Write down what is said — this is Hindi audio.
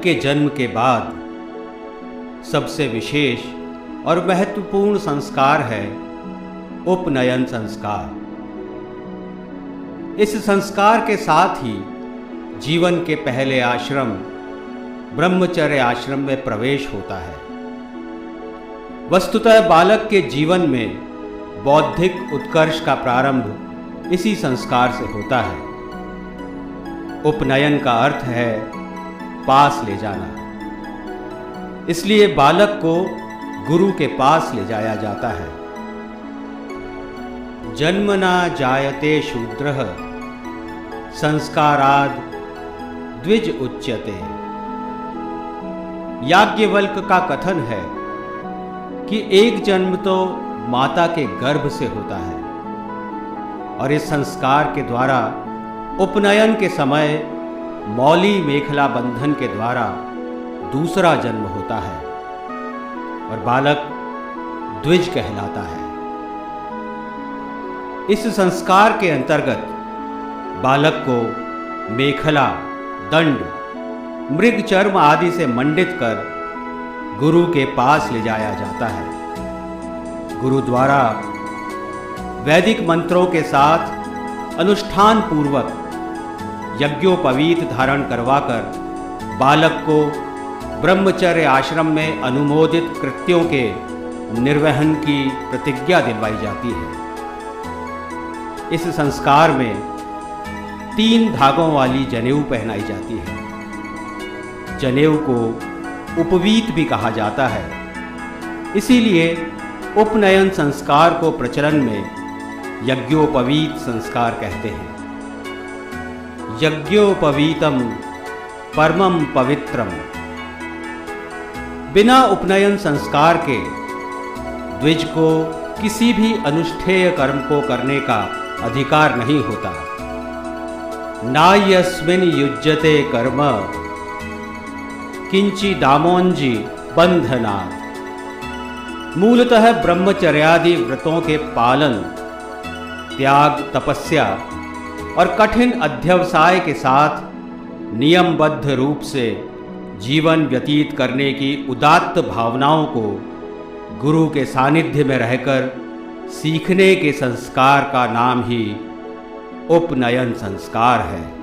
के जन्म के बाद सबसे विशेष और महत्वपूर्ण संस्कार है उपनयन संस्कार। इस संस्कार के साथ ही जीवन के पहले आश्रम ब्रह्मचर्य आश्रम में प्रवेश होता है। वस्तुतः बालक के जीवन में बौद्धिक उत्कर्ष का प्रारंभ इसी संस्कार से होता है। उपनयन का अर्थ है पास ले जाना, इसलिए बालक को गुरु के पास ले जाया जाता है। जन्मना जायते शूद्रः संस्काराद द्विज उच्यते। याज्ञवल्क्य का कथन है कि एक जन्म तो माता के गर्भ से होता है और इस संस्कार के द्वारा उपनयन के समय मौली मेखला बंधन के द्वारा दूसरा जन्म होता है और बालक द्विज कहलाता है। इस संस्कार के अंतर्गत बालक को मेखला, दंड, मृग चर्म आदि से मंडित कर गुरु के पास ले जाया जाता है। गुरु द्वारा वैदिक मंत्रों के साथ अनुष्ठान पूर्वक यज्ञोपवीत धारण करवाकर बालक को ब्रह्मचर्य आश्रम में अनुमोदित कृत्यों के निर्वहन की प्रतिज्ञा दिलवाई जाती है। इस संस्कार में 3 धागों वाली जनेऊ पहनाई जाती है। जनेऊ को उपवीत भी कहा जाता है, इसीलिए उपनयन संस्कार को प्रचलन में यज्ञोपवीत संस्कार कहते हैं। यज्ञोपवीतम परमम पवित्रम। बिना उपनयन संस्कार के द्विज को किसी भी अनुष्ठेय कर्म को करने का अधिकार नहीं होता। नायस्मिन् युज्यते कर्म किंचि दामोंजी बंधनात्। मूलतः ब्रह्मचर्यादि व्रतों के पालन, त्याग, तपस्या और कठिन अध्यवसाय के साथ नियमबद्ध रूप से जीवन व्यतीत करने की उदात्त भावनाओं को गुरु के सानिध्य में रहकर सीखने के संस्कार का नाम ही उपनयन संस्कार है।